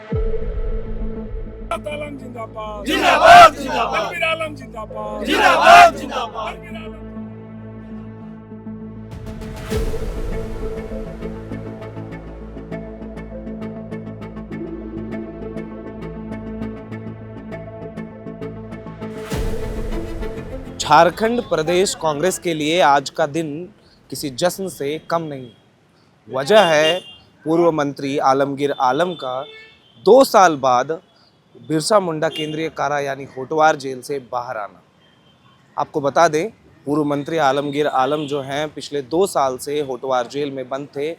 आलम जिंदाबाद जिंदाबाद जिंदाबाद तनवीर आलम जिंदाबाद जिंदाबाद जिंदाबाद। तनवीर आलम झारखंड प्रदेश कांग्रेस के लिए आज का दिन किसी जश्न से कम नहीं। वजह है पूर्व मंत्री आलमगीर आलम का 2 साल बाद बिरसा मुंडा केंद्रीय कारा यानी होटवार जेल से बाहर आना। आपको बता दें, पूर्व मंत्री आलमगीर आलम जो हैं पिछले 2 साल से होटवार जेल में बंद थे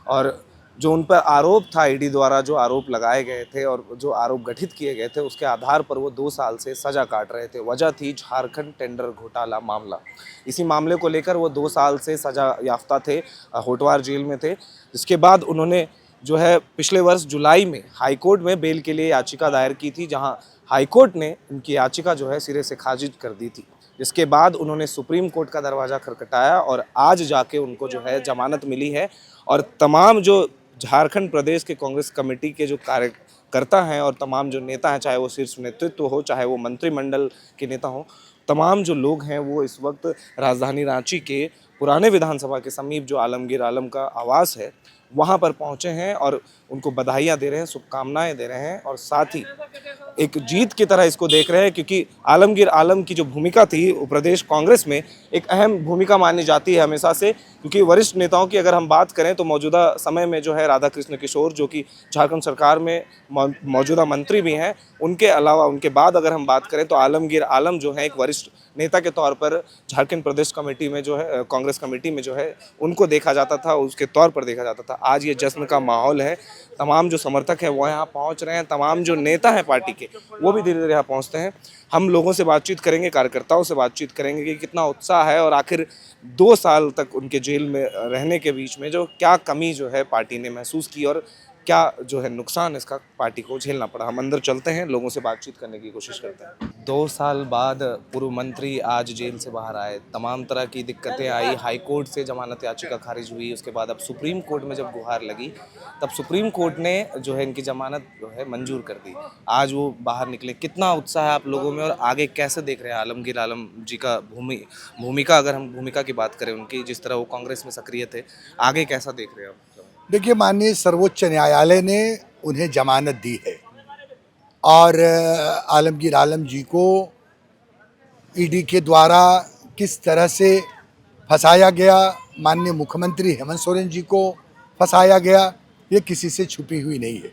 और जो उन पर आरोप था ईडी द्वारा जो आरोप लगाए गए थे और जो आरोप गठित किए गए थे उसके आधार पर वो 2 साल से सज़ा काट रहे थे। वजह थी झारखंड टेंडर घोटाला मामला। इसी मामले को लेकर वो 2 साल से सज़ा याफ्ता थे, होटवार जेल में थे। इसके बाद उन्होंने जो है पिछले वर्ष जुलाई में हाईकोर्ट में बेल के लिए याचिका दायर की थी, जहां हाईकोर्ट ने उनकी याचिका जो है सिरे से खारिज कर दी थी। जिसके बाद उन्होंने सुप्रीम कोर्ट का दरवाज़ा खटखटाया और आज जाके उनको जो है जमानत मिली है। और तमाम जो झारखंड प्रदेश के कांग्रेस कमेटी के जो कार्यकर्ता हैं और तमाम जो नेता हैं, चाहे वो शीर्ष नेतृत्व हो चाहे वो मंत्रिमंडल के नेता हो, तमाम जो लोग हैं वो इस वक्त राजधानी रांची के पुराने विधानसभा के समीप जो आलमगीर आलम का आवास है वहाँ पर पहुँचे हैं और उनको बधाइयाँ दे रहे हैं, शुभकामनाएं दे रहे हैं और साथ ही एक जीत की तरह इसको देख रहे हैं, क्योंकि आलमगीर आलम की जो भूमिका थी प्रदेश कांग्रेस में एक अहम भूमिका मानी जाती है हमेशा से। क्योंकि वरिष्ठ नेताओं की अगर हम बात करें तो मौजूदा समय में जो है राधाकृष्ण किशोर, जो कि झारखंड सरकार में मौजूदा मंत्री भी हैं, उनके अलावा उनके बाद अगर हम बात करें तो आलमगीर आलम जो है एक वरिष्ठ नेता के तौर पर झारखंड प्रदेश कमेटी में जो है कांग्रेस कमेटी में जो है उनको देखा जाता था, उसके तौर पर देखा जाता था। आज ये जश्न का माहौल है, तमाम जो समर्थक हैं वो यहाँ पहुँच रहे हैं, तमाम जो नेता हैं पार्टी के वो भी धीरे धीरे यहाँ पहुँचते हैं। हम लोगों से बातचीत करेंगे, कार्यकर्ताओं से बातचीत करेंगे कि कितना उत्साह है और आखिर 2 साल तक उनके जेल में रहने के बीच में जो क्या कमी जो है पार्टी ने महसूस की और क्या जो है नुकसान इसका पार्टी को झेलना पड़ा। हम अंदर चलते हैं, लोगों से बातचीत करने की कोशिश करते हैं। 2 साल बाद पूर्व मंत्री आज जेल से बाहर आए, तमाम तरह की दिक्कतें आई, हाई कोर्ट से जमानत याचिका खारिज हुई, उसके बाद अब सुप्रीम कोर्ट में जब गुहार लगी तब सुप्रीम कोर्ट ने जो है इनकी जमानत जो है मंजूर कर दी। आज वो बाहर निकले, कितना उत्साह है आप लोगों में और आगे कैसे देख रहे हैं आलमगीर आलम जी का भूमिका, अगर हम भूमिका की बात करें उनकी, जिस तरह वो कांग्रेस में सक्रिय थे, आगे कैसा देख रहे हैं आप? देखिए, माननीय सर्वोच्च न्यायालय ने उन्हें जमानत दी है और आलमगीर आलम जी को ईडी के द्वारा किस तरह से फंसाया गया, माननीय मुख्यमंत्री हेमंत सोरेन जी को फंसाया गया, ये किसी से छुपी हुई नहीं है।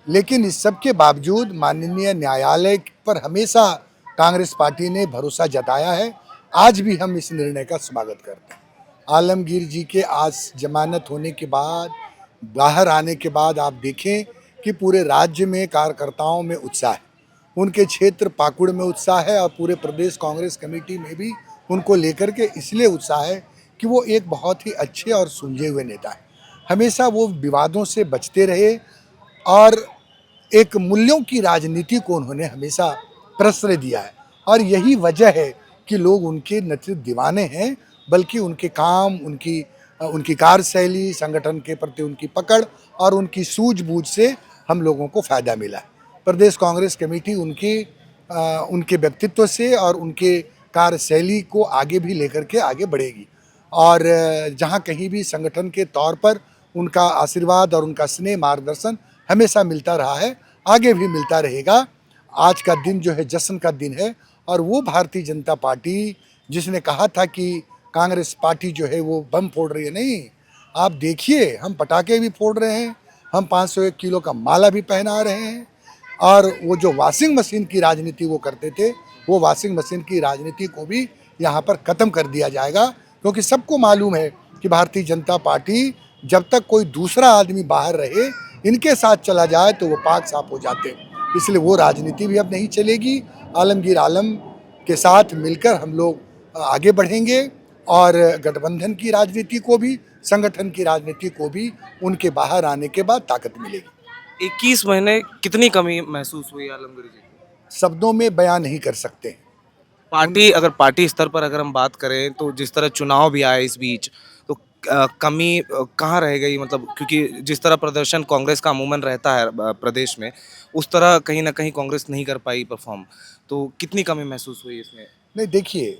लेकिन इस सब के बावजूद माननीय न्यायालय पर हमेशा कांग्रेस पार्टी ने भरोसा जताया है। आज भी हम इस निर्णय का स्वागत करते हैं। आलमगीर जी के आज जमानत होने के बाद, बाहर आने के बाद आप देखें कि पूरे राज्य में कार्यकर्ताओं में उत्साह है, उनके क्षेत्र पाकुड़ में उत्साह है और पूरे प्रदेश कांग्रेस कमेटी में भी उनको लेकर के इसलिए उत्साह है कि वो एक बहुत ही अच्छे और सुलझे हुए नेता है। हमेशा वो विवादों से बचते रहे और एक मूल्यों की राजनीति को उन्होंने हमेशा प्रश्रय दिया है और यही वजह है कि लोग उनके न सिर्फ दीवाने हैं बल्कि उनके काम, उनकी कार्यशैली, संगठन के प्रति उनकी पकड़ और उनकी सूझबूझ से हम लोगों को फ़ायदा मिला है। प्रदेश कांग्रेस कमेटी उनके व्यक्तित्व से और उनके कार्यशैली को आगे भी लेकर के आगे बढ़ेगी और जहां कहीं भी संगठन के तौर पर उनका आशीर्वाद और उनका स्नेह मार्गदर्शन हमेशा मिलता रहा है, आगे भी मिलता रहेगा। आज का दिन जो है जश्न का दिन है और वो भारतीय जनता पार्टी जिसने कहा था कि कांग्रेस पार्टी जो है वो बम फोड़ रही है, नहीं, आप देखिए हम पटाखे भी फोड़ रहे हैं, हम 501 किलो का माला भी पहना रहे हैं और वो जो वॉशिंग मशीन की राजनीति वो करते थे, वो वॉशिंग मशीन की राजनीति को भी यहाँ पर ख़त्म कर दिया जाएगा। क्योंकि सबको मालूम है कि भारतीय जनता पार्टी जब तक कोई दूसरा आदमी बाहर रहे, इनके साथ चला जाए तो वो पाक साफ हो जाते हैं। इसलिए वो राजनीति भी अब नहीं चलेगी। आलमगीर आलम के साथ मिलकर हम लोग आगे बढ़ेंगे और गठबंधन की राजनीति को भी, संगठन की राजनीति को भी उनके बाहर आने के बाद ताकत मिलेगी। 21 महीने कितनी कमी महसूस हुई आलमगीर जी को? शब्दों में बयान नहीं कर सकते। पार्टी स्तर पर अगर हम बात करें तो जिस तरह चुनाव भी आए इस बीच, तो कमी कहाँ रह गई, मतलब क्योंकि जिस तरह प्रदर्शन कांग्रेस का अमूमन रहता है प्रदेश में, उस तरह कहीं ना कहीं कांग्रेस नहीं कर पाई परफॉर्म, तो कितनी कमी महसूस हुई इसमें? नहीं देखिए,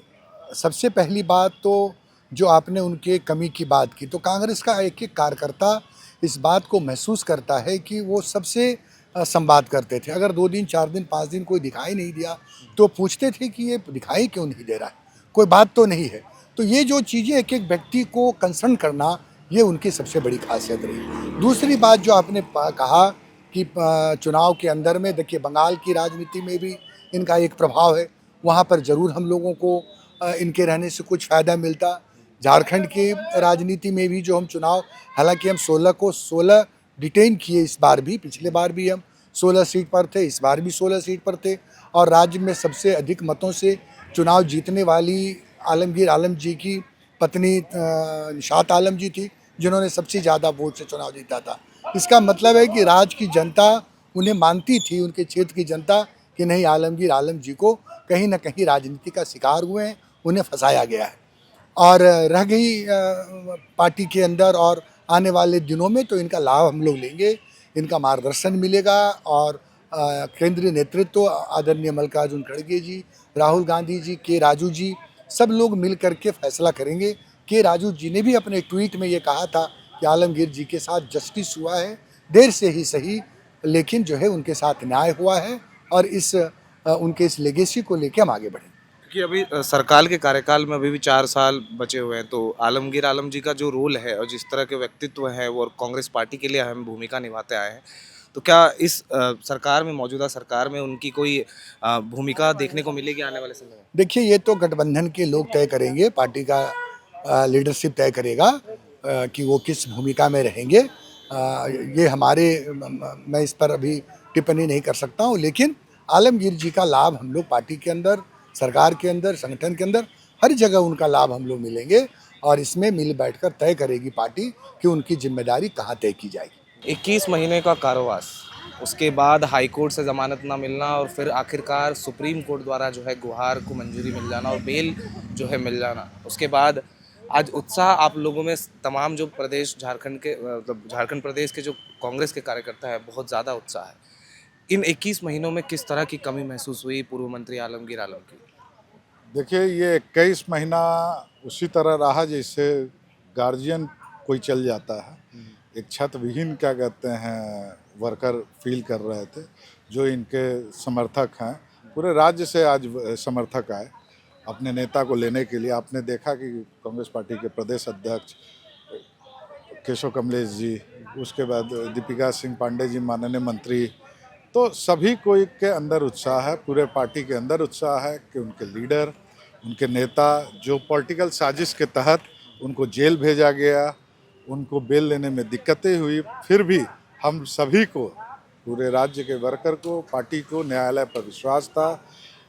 सबसे पहली बात तो जो आपने उनके कमी की बात की, तो कांग्रेस का एक एक कार्यकर्ता इस बात को महसूस करता है कि वो सबसे संवाद करते थे। अगर 2 दिन 4 दिन 5 दिन कोई दिखाई नहीं दिया तो पूछते थे कि ये दिखाई क्यों नहीं दे रहा है, कोई बात तो नहीं है। तो ये जो चीज़ें एक एक व्यक्ति को कंसर्न करना, ये उनकी सबसे बड़ी खासियत रही। दूसरी बात जो आपने कहा कि चुनाव के अंदर में, देखिए बंगाल की राजनीति में भी इनका एक प्रभाव है, वहाँ पर ज़रूर हम लोगों को इनके रहने से कुछ फ़ायदा मिलता। झारखंड की राजनीति में भी जो हम चुनाव, हालांकि हम 16 को 16 डिटेन किए, इस बार भी, पिछले बार भी हम 16 सीट पर थे, इस बार भी 16 सीट पर थे, और राज्य में सबसे अधिक मतों से चुनाव जीतने वाली आलमगीर आलम जी की पत्नी निशात आलम जी थी, जिन्होंने सबसे ज़्यादा वोट से चुनाव जीता था। इसका मतलब है कि राज्य की जनता उन्हें मानती थी, उनके क्षेत्र की जनता, कि नहीं, आलमगीर आलम जी को कहीं ना कहीं राजनीति का शिकार हुए हैं, उन्हें फंसाया गया है। और रह गई पार्टी के अंदर और आने वाले दिनों में, तो इनका लाभ हम लोग लेंगे, इनका मार्गदर्शन मिलेगा, और केंद्रीय नेतृत्व आदरणीय मल्लिकार्जुन खड़गे जी, राहुल गांधी जी, के राजू जी, सब लोग मिल करके फैसला करेंगे। के राजू जी ने भी अपने ट्वीट में ये कहा था कि आलमगीर जी के साथ जस्टिस हुआ है, देर से ही सही, लेकिन जो है उनके साथ न्याय हुआ है, और उनके इस लेगेसी को लेके हम आगे बढ़ेंगे। क्योंकि अभी सरकार के कार्यकाल में अभी भी 4 साल बचे हुए हैं, तो आलमगीर आलम जी का जो रोल है और जिस तरह के व्यक्तित्व है वो, और कांग्रेस पार्टी के लिए अहम भूमिका निभाते आए हैं, तो क्या इस सरकार में, मौजूदा सरकार में उनकी कोई भूमिका देखने को मिलेगी आने वाले समय में? देखिए, ये तो गठबंधन के लोग तय करेंगे, पार्टी का लीडरशिप तय करेगा कि वो किस भूमिका में रहेंगे। ये हमारे मैं इस पर अभी टिप्पणी नहीं कर सकता हूँ, लेकिन आलमगीर जी का लाभ हम लोग पार्टी के अंदर, सरकार के अंदर, संगठन के अंदर, हर जगह उनका लाभ हम लोग मिलेंगे, और इसमें मिल बैठकर तय करेगी पार्टी कि उनकी जिम्मेदारी कहाँ तय की जाएगी। 21 महीने का कारावास, उसके बाद हाई कोर्ट से ज़मानत ना मिलना, और फिर आखिरकार सुप्रीम कोर्ट द्वारा जो है गुहार को मंजूरी मिल जाना और बेल जो है मिल जाना, उसके बाद आज उत्साह आप लोगों में, तमाम जो प्रदेश झारखंड के, मतलब झारखंड प्रदेश के जो कांग्रेस के कार्यकर्ता है, बहुत ज़्यादा उत्साह है। इन 21 महीनों में किस तरह की कमी महसूस हुई पूर्व मंत्री आलमगीर आलम की? देखिए, ये 21 महीना उसी तरह रहा जैसे गार्जियन कोई चल जाता है, एक छत विहीन क्या कहते हैं वर्कर फील कर रहे थे, जो इनके समर्थक हैं। पूरे राज्य से आज समर्थक आए अपने नेता को लेने के लिए। आपने देखा कि कांग्रेस पार्टी के प्रदेश अध्यक्ष केशव कमलेश जी, उसके बाद दीपिका सिंह पांडे जी माननीय मंत्री, तो सभी कोई के अंदर उत्साह है, पूरे पार्टी के अंदर उत्साह है कि उनके लीडर, उनके नेता, जो पॉलिटिकल साजिश के तहत उनको जेल भेजा गया, उनको बेल लेने में दिक्कतें हुई, फिर भी हम सभी को, पूरे राज्य के वर्कर को, पार्टी को न्यायालय पर विश्वास था,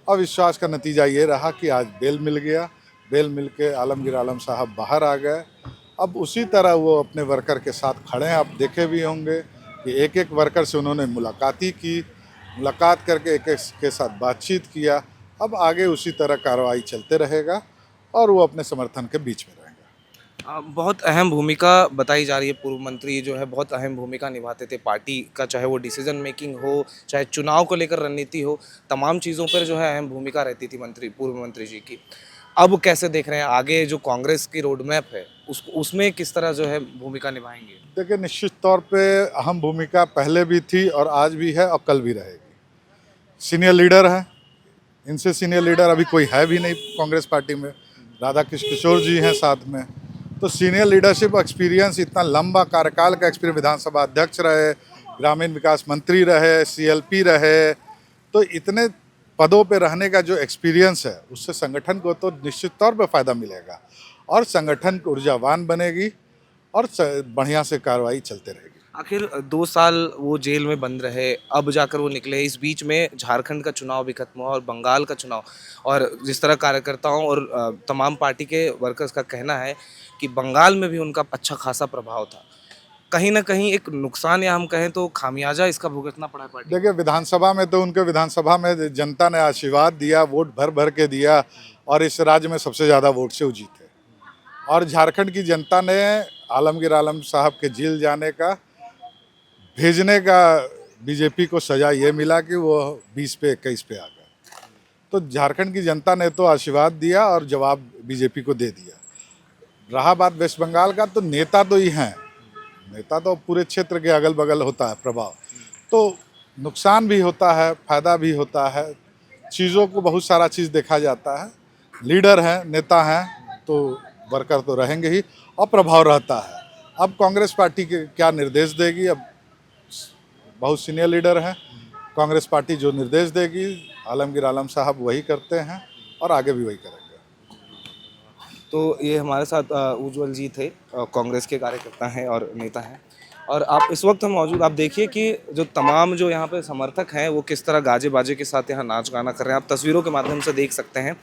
और विश्वास का नतीजा ये रहा कि आज बेल मिल गया। बेल मिल के आलमगीर आलम साहब बाहर आ गए। अब उसी तरह वो अपने वर्कर के साथ खड़े हैं। आप देखे भी होंगे कि एक एक वर्कर से उन्होंने मुलाकात की, मुलाकात करके एक एक के साथ बातचीत किया। अब आगे उसी तरह कार्रवाई चलते रहेगा और वो अपने समर्थन के बीच में रहेंगे। बहुत अहम भूमिका बताई जा रही है, पूर्व मंत्री जो है बहुत अहम भूमिका निभाते थे पार्टी का, चाहे वो डिसीजन मेकिंग हो, चाहे चुनाव को लेकर रणनीति हो, तमाम चीज़ों पर जो है अहम भूमिका रहती थी पूर्व मंत्री जी की। अब कैसे देख रहे हैं आगे जो कांग्रेस की रोड मैप है, उसमें किस तरह जो है भूमिका निभाएंगे? देखिए, निश्चित तौर पे अहम भूमिका पहले भी थी और आज भी है और कल भी रहेगी। सीनियर लीडर हैं, इनसे सीनियर लीडर अभी कोई है भी नहीं कांग्रेस पार्टी में। राधा कृष्ण किशोर जी हैं साथ में, तो सीनियर लीडरशिप एक्सपीरियंस, इतना लंबा कार्यकाल का एक्सपीरियंस, विधानसभा अध्यक्ष रहे, ग्रामीण विकास मंत्री रहे, CLP रहे, तो इतने पदों पे रहने का जो एक्सपीरियंस है, उससे संगठन को तो निश्चित तौर पे फ़ायदा मिलेगा और संगठन को ऊर्जावान बनेगी और बढ़िया से कार्रवाई चलते रहेगी। आखिर 2 साल वो जेल में बंद रहे, अब जाकर वो निकले। इस बीच में झारखंड का चुनाव भी खत्म हुआ और बंगाल का चुनाव, और जिस तरह कार्यकर्ताओं और तमाम पार्टी के वर्कर्स का कहना है कि बंगाल में भी उनका अच्छा खासा प्रभाव था, कहीं ना कहीं एक नुकसान, या हम कहें तो खामियाजा इसका भुगतना पड़ा है पार्टी। देखिए, विधानसभा में तो उनके विधानसभा में जनता ने आशीर्वाद दिया, वोट भर भर के दिया और इस राज्य में सबसे ज़्यादा वोट से वो जीते। और झारखंड की जनता ने आलमगीर आलम साहब के जेल जाने का, भेजने का बीजेपी को सजा ये मिला कि वो 20 पे 21 पे आ गए। तो झारखंड की जनता ने तो आशीर्वाद दिया और जवाब बीजेपी को दे दिया। रहा बात वेस्ट बंगाल का, तो नेता तो ही हैं, नेता तो पूरे क्षेत्र के अगल बगल होता है प्रभाव, तो नुकसान भी होता है, फायदा भी होता है, चीज़ों को बहुत सारा चीज़ देखा जाता है। लीडर हैं, नेता हैं, तो वर्कर तो रहेंगे ही और प्रभाव रहता है। अब कांग्रेस पार्टी के क्या निर्देश देगी, अब बहुत सीनियर लीडर हैं, कांग्रेस पार्टी जो निर्देश देगी आलमगीर आलम साहब वही करते हैं और आगे भी वही करेंगे। तो ये हमारे साथ उज्जवल जी थे, कांग्रेस के कार्यकर्ता हैं और नेता हैं। और आप इस वक्त हम मौजूद, आप देखिए कि जो तमाम जो यहाँ पे समर्थक हैं वो किस तरह गाजे बाजे के साथ यहाँ नाच गाना कर रहे हैं। आप तस्वीरों के माध्यम से देख सकते हैं।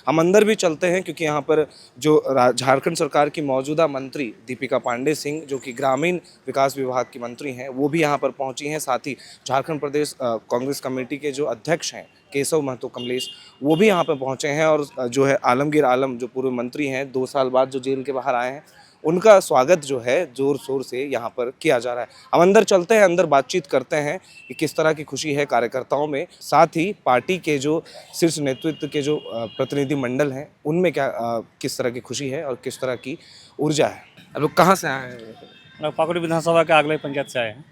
हम अंदर भी चलते हैं क्योंकि यहाँ पर जो झारखंड सरकार की मौजूदा मंत्री दीपिका पांडे सिंह, जो कि ग्रामीण विकास विभाग की मंत्री हैं, वो भी यहाँ पर पहुँची हैं। साथ ही झारखंड प्रदेश कांग्रेस कमेटी के जो अध्यक्ष हैं केशव महतो कमलेश, वो भी यहाँ पर पहुँचे हैं। और जो है आलमगीर आलम जो पूर्व मंत्री हैं, 2 साल बाद जो जेल के बाहर आए हैं, उनका स्वागत जो है जोर शोर से यहाँ पर किया जा रहा है। हम अंदर चलते हैं, अंदर बातचीत करते हैं कि किस तरह की खुशी है कार्यकर्ताओं में, साथ ही पार्टी के जो शीर्ष नेतृत्व के जो प्रतिनिधि मंडल हैं उनमें क्या किस तरह की खुशी है और किस तरह की ऊर्जा है। अब लोग कहाँ से आए हैं? लोग पाकुड़ विधानसभा के अगले पंचायत से आए हैं।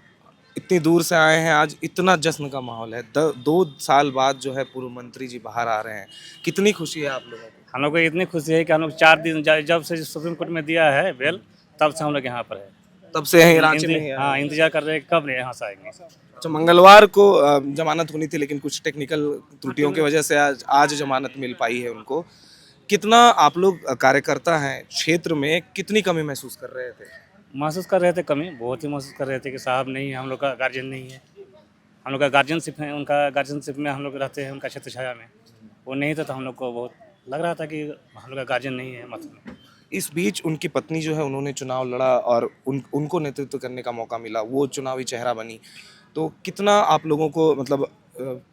इतनी दूर से आए हैं, आज इतना जश्न का माहौल है। 2 साल बाद जो है पूर्व मंत्री जी बाहर आ रहे हैं, कितनी खुशी है आप लोगों को? हम लोग को इतनी खुशी है कि हम लोग 4 दिन जब से सुप्रीम कोर्ट में दिया है बेल, तब से हम लोग यहाँ पर है। तब से यहीं रांची में ही हैं? हाँ, इंतजार कर रहे हैं कब यहाँ से आएंगे। अच्छा, मंगलवार को जमानत होनी थी, लेकिन कुछ टेक्निकल त्रुटियों की वजह से आज जमानत मिल पाई है उनको। कितना आप लोग कार्यकर्ता हैं क्षेत्र में, कितनी कमी महसूस कर रहे थे? महसूस कर रहे थे कमी, बहुत ही महसूस कर रहे थे कि साहब नहीं है, हम लोग का गार्जियन नहीं है, हम लोग का गार्जियनशिप है, उनका गार्जियनशिप में हम लोग रहते हैं, उनका क्षेत्र छाया में वो नहीं था, तो हम लोग को बहुत लग रहा था कि हम लोग का गार्जियन नहीं है मतलब। इस बीच उनकी पत्नी जो है, उन्होंने चुनाव लड़ा और उनको नेतृत्व करने का मौका मिला, वो चुनावी चेहरा बनी। तो कितना आप लोगों को मतलब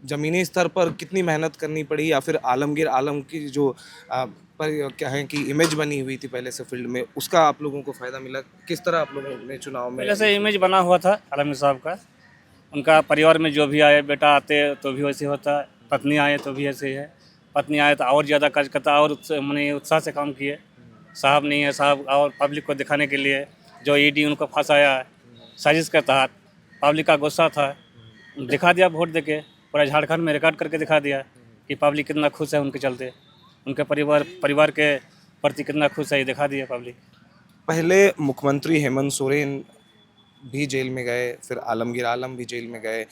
ज़मीनी स्तर पर कितनी मेहनत करनी पड़ी, या फिर आलमगीर आलम की जो पर क्या है कि इमेज बनी हुई थी पहले से फील्ड में, उसका आप लोगों को फ़ायदा मिला? किस तरह आप लोगों ने चुनाव में? पहले से इमेज बना हुआ था आलमगीर साहब का, उनका परिवार में जो भी आए, बेटा आते तो भी वैसे होता, पत्नी आए तो भी ऐसे ही है। पत्नी आए तो और ज़्यादा कार्य करता और मैंने उत्साह से काम किए। साहब नहीं है, साहब और पब्लिक को दिखाने के लिए जो ईडी उनको फंसाया है साजिश के तहत, पब्लिक का गुस्सा था, दिखा दिया वोट देके, पूरा झारखंड में रिकॉर्ड करके दिखा दिया कि पब्लिक कितना खुश है उनके चलते, उनके परिवार के प्रति कितना खुश है, ये दिखा दिया पब्लिक। पहले मुख्यमंत्री हेमंत सोरेन भी जेल में गए, फिर आलमगीर आलम भी जेल में गए।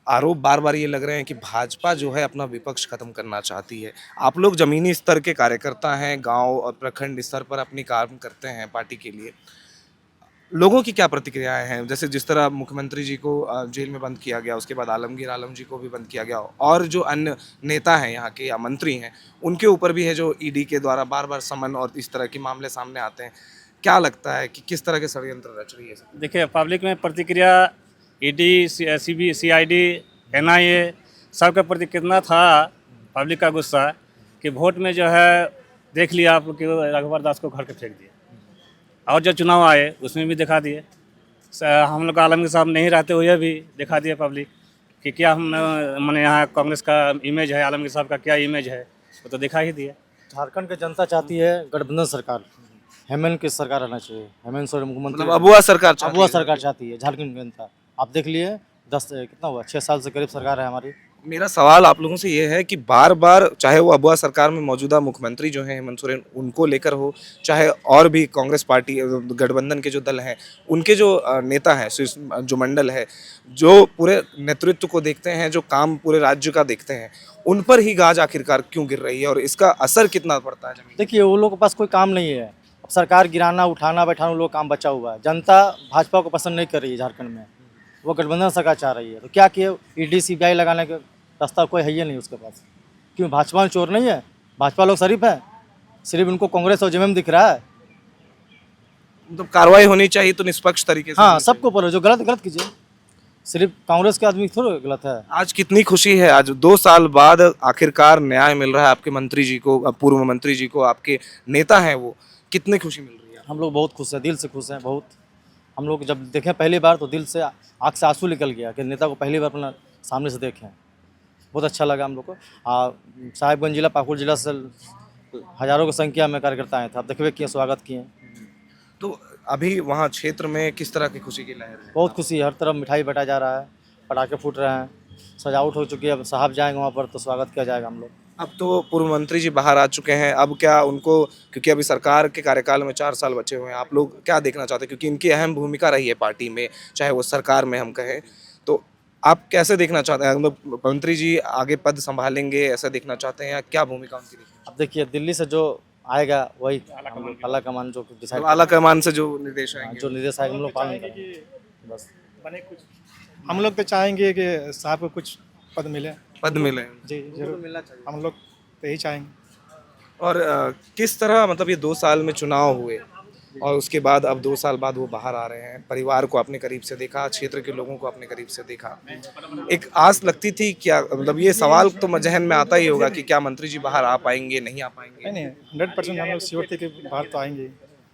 आरोप बार बार ये लग रहे हैं कि भाजपा जो है अपना विपक्ष खत्म करना चाहती है। आप लोग ज़मीनी स्तर के कार्यकर्ता हैं, गांव और प्रखंड स्तर पर अपनी काम करते हैं पार्टी के लिए, लोगों की क्या प्रतिक्रियाएं हैं? जैसे जिस तरह मुख्यमंत्री जी को जेल में बंद किया गया, उसके बाद आलमगीर आलम जी को भी बंद किया गया, और जो अन्य नेता हैं यहाँ के या मंत्री हैं, उनके ऊपर भी है जो ईडी के द्वारा बार बार समन और इस तरह के मामले सामने आते हैं। क्या लगता है कि किस तरह के षड्यंत्र रच रही है? देखिए, पब्लिक में प्रतिक्रिया ईडी, CID, NIA सबके प्रति कितना था पब्लिक का गुस्सा कि वोट में जो है देख लिया आप लोग कि रघुवर दास को घर के फेंक दिया, और जो चुनाव आए उसमें भी दिखा दिए। हम लोग आलमगीर साहब नहीं रहते हुए भी दिखा दिया पब्लिक कि क्या हम मैंने यहाँ कांग्रेस का इमेज है, आलमगीर साहब का क्या इमेज है, वो तो दिखा ही दिया। झारखंड की जनता चाहती है गठबंधन सरकार, हेमंत की सरकार रहना चाहिए। हेमंत सोरेन मुख्यमंत्री, मतलब अबुआ सरकार चाहती अबुआ है। सरकार चाहती है झारखंड की जनता। आप देख लिए 6 साल से करीब सरकार है हमारी। मेरा सवाल आप लोगों से ये है कि बार बार चाहे वो अबुआ सरकार में मौजूदा मुख्यमंत्री जो हैं हेमंत सोरेन उनको लेकर हो, चाहे और भी कांग्रेस पार्टी गठबंधन के जो दल हैं उनके जो नेता हैं, जो मंडल है, जो पूरे नेतृत्व को देखते हैं, जो काम पूरे राज्य का देखते हैं, उन पर ही गाज आखिरकार क्यों गिर रही है और इसका असर कितना पड़ता है जमीन? देखिए, वो लोगों के पास कोई काम नहीं है। अब सरकार गिराना, उठाना, बैठाना वो लोग काम बचा हुआ है। जनता भाजपा को पसंद नहीं कर रही है झारखंड में, वो गठबंधन सरकार चाह रही है। तो क्या किए, ईडी CBI लगाने का रास्ता कोई है ही नहीं उसके पास। क्यों, भाजपा में चोर नहीं है? भाजपा लोग शरीफ हैं, सिर्फ उनको कांग्रेस और जेएमएम दिख रहा है। मतलब कार्रवाई होनी चाहिए तो निष्पक्ष तरीके से। हाँ, सबको बोलो, जो गलत गलत कीजिए, सिर्फ कांग्रेस के आदमी थोड़ा गलत है। आज कितनी खुशी है, आज 2 साल बाद आखिरकार न्याय मिल रहा है आपके मंत्री जी को, पूर्व मंत्री जी को, आपके नेता हैं वो। कितनी खुशी मिल रही है? हम लोग बहुत खुश हैं, दिल से खुश हैं बहुत। हम लोग जब देखें पहली बार तो दिल से आँख से आंसू निकल गया कि नेता को पहली बार अपना सामने से देखें। बहुत अच्छा लगा हम लोग को। साहिबगंज जिला, पाकुड़ जिला से हज़ारों की संख्या में कार्यकर्ता आए थे। आप देखिए किए, स्वागत किए। तो अभी वहाँ क्षेत्र में किस तरह की खुशी की लहर है? बहुत खुशी है, हर तरफ मिठाई बँटा जा रहा है, पटाखे फूट रहे हैं, सजावट हो चुकी है। अब साहब जाएंगे वहाँ पर तो स्वागत किया जाएगा हम लोग। अब तो पूर्व मंत्री जी बाहर आ चुके हैं, अब क्या उनको, क्योंकि अभी सरकार के कार्यकाल में 4 साल बचे हुए हैं, आप लोग क्या देखना चाहते हैं? क्योंकि इनकी अहम भूमिका रही है पार्टी में, चाहे वो सरकार में हम कहें, तो आप कैसे देखना चाहते हैं? मतलब मंत्री जी आगे पद संभालेंगे ऐसा देखना चाहते हैं या क्या भूमिका उनकी देखना? अब देखिए दिल्ली से जो आएगा वही हम लोग आला कमान जो डिसाइड, तो आला कमान से जो निर्देश आएंगे, जो निर्देश आएगा हम लोग पालन करेंगे बस। हम लोग तो चाहेंगे कि साहब को कुछ पद मिले। पद मिले। जी जरूर मिलना चाहिए, हम लोग तो यही चाहेंगे। और किस तरह, मतलब ये 2 साल में चुनाव हुए और उसके बाद अब 2 साल बाद वो बाहर आ रहे हैं, परिवार को अपने करीब से देखा, क्षेत्र के लोगों को अपने करीब से देखा, एक आस लगती थी क्या? मतलब ये सवाल तो जहन में आता ही होगा कि क्या मंत्री जी बाहर आ पाएंगे, नहीं आ पाएंगे? नहीं 100% हम लोग श्योर थे कि बाहर तो आएंगे।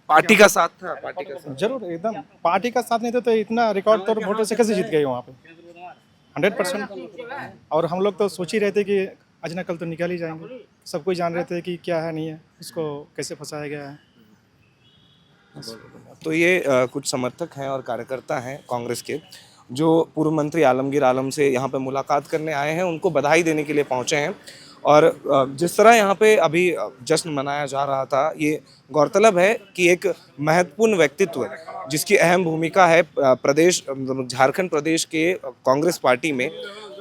पार्टी का साथ था, पार्टी का साथ। जरूर, एकदम पार्टी का साथ नहीं था तो इतना रिकॉर्ड तोड़ वोटों से कैसे जीत गए वहाँ पे? 100%। और हम लोग तो सोच ही रहे थे कि आज न कल तो निकाल ही जाएंगे। सब कोई जान रहे थे कि क्या है नहीं है, उसको कैसे फंसाया गया है। तो ये कुछ समर्थक हैं और कार्यकर्ता हैं कांग्रेस के, जो पूर्व मंत्री आलमगीर आलम से यहाँ पे मुलाकात करने आए हैं, उनको बधाई देने के लिए पहुँचे हैं। और जिस तरह यहाँ पे अभी जश्न मनाया जा रहा था, ये गौरतलब है कि एक महत्वपूर्ण व्यक्तित्व जिसकी अहम भूमिका है प्रदेश, झारखंड प्रदेश के कांग्रेस पार्टी में,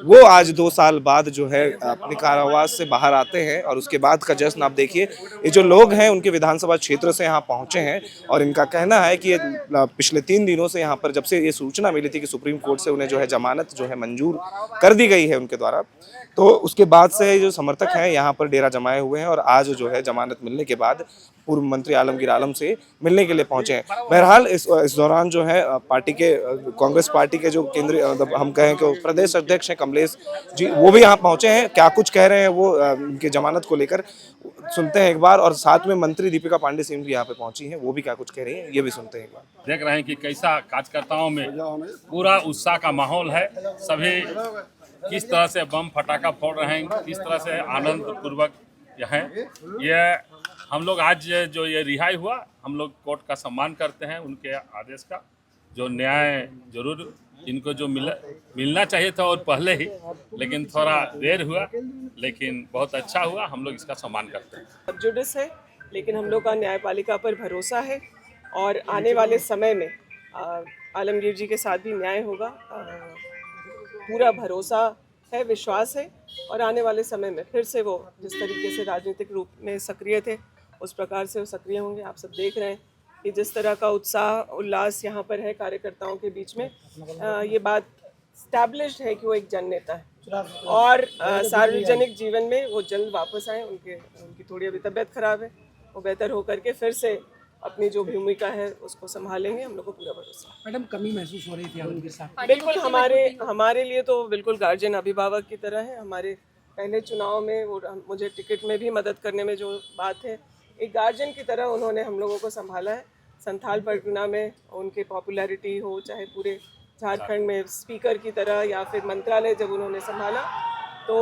वो आज 2 साल बाद जो है अपने कारावास से बाहर आते हैं। और उसके बाद का जश्न आप देखिए, ये जो लोग हैं उनके विधानसभा क्षेत्र से यहाँ पहुँचे हैं और इनका कहना है कि ये पिछले 3 दिनों से यहाँ पर, जब से ये सूचना मिली थी कि सुप्रीम कोर्ट से उन्हें जो है जमानत जो है मंजूर कर दी गई है उनके द्वारा, तो उसके बाद से जो समर्थक हैं यहाँ पर डेरा जमाए हुए हैं और आज जो है जमानत मिलने के बाद पूर्व मंत्री आलमगीर आलम से मिलने के लिए पहुंचे हैं। बहरहाल इस दौरान जो है पार्टी के, कांग्रेस पार्टी के जो केंद्रीय, मतलब हम कहें कि प्रदेश अध्यक्ष हैं कमलेश जी, वो भी यहाँ पहुंचे हैं। क्या कुछ कह रहे हैं वो उनके जमानत को लेकर, सुनते हैं एक बार। और साथ में मंत्री दीपिका पांडे सिंह भी यहाँ पे पहुंची हैं, वो भी क्या कुछ कह रही हैं, ये भी सुनते हैं एक बार। देख रहे हैं कि कैसा कार्यकर्ताओं में पूरा उत्साह का माहौल है। सभी किस तरह से बम फटाका फोड़ रहे हैं, किस तरह से आनंद पूर्वक हैं। ये हम लोग आज जो ये रिहाई हुआ, हम लोग कोर्ट का सम्मान करते हैं, उनके आदेश का। जो न्याय जरूर इनको जो मिलना चाहिए था और पहले ही, लेकिन थोड़ा देर हुआ, लेकिन बहुत अच्छा हुआ। हम लोग इसका सम्मान करते हैं। जुडिस है, लेकिन हम लोग का न्यायपालिका पर भरोसा है और आने वाले समय में आलमगीर जी के साथ भी न्याय होगा। पूरा भरोसा है, विश्वास है। और आने वाले समय में फिर से वो जिस तरीके से राजनीतिक रूप में सक्रिय थे, उस प्रकार से वो सक्रिय होंगे। आप सब देख रहे हैं कि जिस तरह का उत्साह उल्लास यहाँ पर है कार्यकर्ताओं के बीच में, ये बात स्टैब्लिश्ड है कि वो एक जननेता है और सार्वजनिक जीवन में वो जल्द वापस आए। उनकी थोड़ी अभी तबीयत खराब है, वो बेहतर होकर के फिर से अपनी जो भूमिका है उसको संभालेंगे। हम लोग को पूरा भरोसा। मैडम, कमी महसूस हो रही थी उनके साथ? बिल्कुल, हमारे लिए तो बिल्कुल गार्जियन अभिभावक की तरह है। हमारे पहले चुनाव में वो मुझे टिकट में भी मदद करने में जो बात है, एक गार्जियन की तरह उन्होंने हम लोगों को संभाला है। संथाल परगना में उनकी पॉपुलैरिटी हो, चाहे पूरे झारखंड में स्पीकर की तरह या फिर मंत्रालय जब उन्होंने संभाला, तो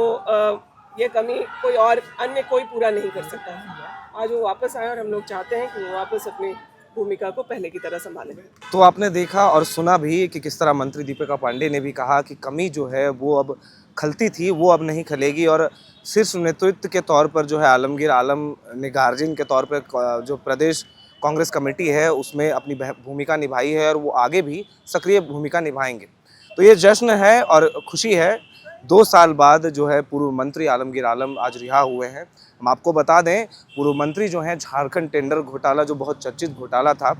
ये कमी कोई और अन्य कोई पूरा नहीं कर सकता है। आज वो वापस आए और हम लोग चाहते हैं कि वो वापस अपनी भूमिका को पहले की तरह संभालें। तो आपने देखा और सुना भी कि किस तरह मंत्री दीपिका पांडे ने भी कहा कि कमी जो है वो अब खलती थी, वो अब नहीं खलेगी। और शीर्ष नेतृत्व के तौर पर जो है आलमगीर आलम ने गार्जियन के तौर पर जो प्रदेश कांग्रेस कमेटी है उसमें अपनी भूमिका निभाई है और वो आगे भी सक्रिय भूमिका निभाएंगे। तो ये जश्न है और खुशी है। 2 साल बाद जो है पूर्व मंत्री आलमगीर आलम आज रिहा हुए हैं। हम आपको बता दें, पूर्व मंत्री जो हैं, झारखंड टेंडर घोटाला जो बहुत चर्चित घोटाला था,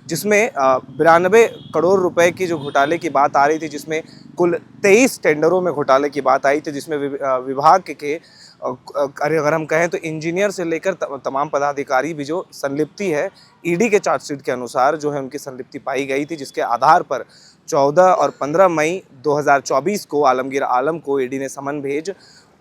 जिसमें 92 करोड़ रुपए की जो घोटाले की बात आ रही थी, जिसमें कुल 23 टेंडरों में घोटाले की बात आई थी, जिसमें विभाग के अगर हम कहें तो इंजीनियर से लेकर तमाम पदाधिकारी भी जो संलिप्ति है, ईडी के चार्जशीट के अनुसार जो है उनकी संलिप्ति पाई गई थी, जिसके आधार पर 14 और 15 मई 2024 को आलमगीर आलम को ईडी ने समन भेज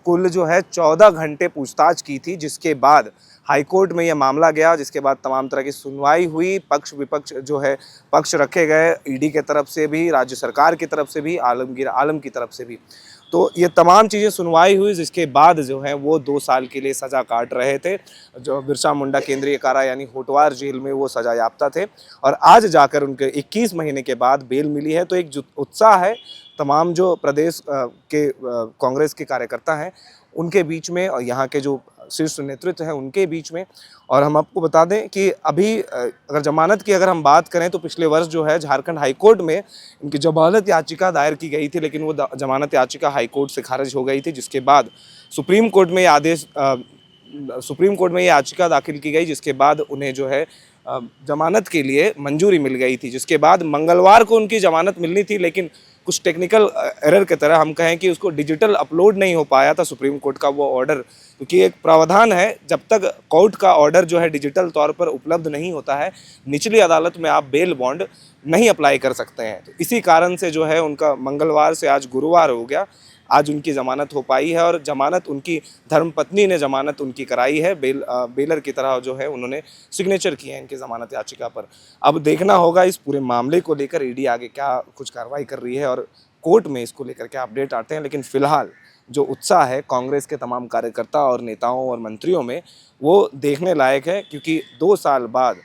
कुल जो है 14 घंटे पूछताछ की थी, जिसके बाद हाईकोर्ट में यह मामला गया, जिसके बाद तमाम तरह की सुनवाई हुई। पक्ष विपक्ष जो है पक्ष रखे गए, ईडी के तरफ से भी, राज्य सरकार की तरफ से भी, आलमगीर आलम की तरफ से भी। तो ये तमाम चीज़ें सुनवाई हुई, जिसके बाद जो है वो 2 साल के लिए सज़ा काट रहे थे। जो बिरसा मुंडा केंद्रीय कारा यानी होटवार जेल में वो सज़ा याफ्ता थे, और आज जाकर उनके 21 महीने के बाद बेल मिली है। तो एक जो उत्साह है तमाम जो प्रदेश के कांग्रेस के कार्यकर्ता हैं उनके बीच में, और यहाँ के जो शीर्ष नेतृत्व है उनके बीच में। और हम आपको बता दें कि अभी अगर जमानत की अगर हम बात करें तो पिछले वर्ष जो है झारखंड हाईकोर्ट में इनकी जमानत याचिका दायर की गई थी, लेकिन वो जमानत याचिका हाईकोर्ट से खारिज हो गई थी, जिसके बाद सुप्रीम कोर्ट में ये याचिका दाखिल की गई, जिसके बाद उन्हें जो है जमानत के लिए मंजूरी मिल गई थी। जिसके बाद मंगलवार को उनकी जमानत मिलनी थी, लेकिन कुछ टेक्निकल एरर की तरह हम कहें कि उसको डिजिटल अपलोड नहीं हो पाया था सुप्रीम कोर्ट का वो ऑर्डर, क्योंकि एक प्रावधान है जब तक कोर्ट का ऑर्डर जो है डिजिटल तौर पर उपलब्ध नहीं होता है, निचली अदालत में आप बेल बॉन्ड नहीं अप्लाई कर सकते हैं। तो इसी कारण से जो है उनका मंगलवार से आज गुरुवार हो गया, आज उनकी ज़मानत हो पाई है। और ज़मानत उनकी धर्मपत्नी ने ज़मानत उनकी कराई है, बेलर की तरह जो है उन्होंने सिग्नेचर किए हैं इनकी ज़मानत याचिका पर। अब देखना होगा इस पूरे मामले को लेकर ईडी आगे क्या कुछ कार्रवाई कर रही है और कोर्ट में इसको लेकर क्या अपडेट आते हैं। लेकिन फिलहाल जो उत्साह है कांग्रेस के तमाम कार्यकर्ता और नेताओं और मंत्रियों में, वो देखने लायक है, क्योंकि 2 साल बाद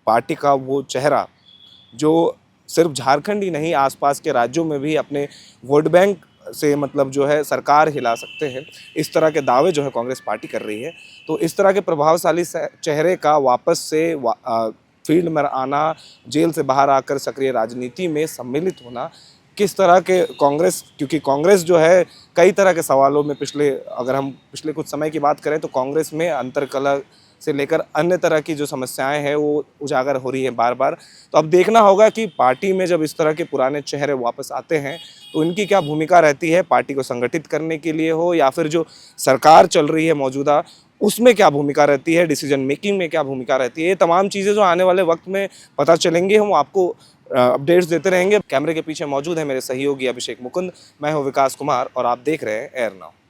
पार्टी का वो चेहरा जो सिर्फ झारखंड ही नहीं आसपास के राज्यों में भी अपने वोट बैंक से मतलब जो है सरकार हिला सकते हैं, इस तरह के दावे जो है कांग्रेस पार्टी कर रही है। तो इस तरह के प्रभावशाली चेहरे का वापस से फील्ड में आना, जेल से बाहर आकर सक्रिय राजनीति में सम्मिलित होना, किस तरह के कांग्रेस, क्योंकि कांग्रेस जो है कई तरह के सवालों में अगर हम पिछले कुछ समय की बात करें तो कांग्रेस में अंतर्कलह से लेकर अन्य तरह की जो समस्याएं हैं वो उजागर हो रही है बार बार। तो अब देखना होगा कि पार्टी में जब इस तरह के पुराने चेहरे वापस आते हैं तो इनकी क्या भूमिका रहती है, पार्टी को संगठित करने के लिए हो या फिर जो सरकार चल रही है मौजूदा उसमें क्या भूमिका रहती है, डिसीजन मेकिंग में क्या भूमिका रहती है। ये तमाम चीज़ें जो आने वाले वक्त में पता चलेंगी, हम आपको अपडेट्स देते रहेंगे। कैमरे के पीछे मौजूद है मेरे सहयोगी अभिषेक मुकुंद, मैं हूँ विकास कुमार और आप देख रहे हैं एयर नाउ।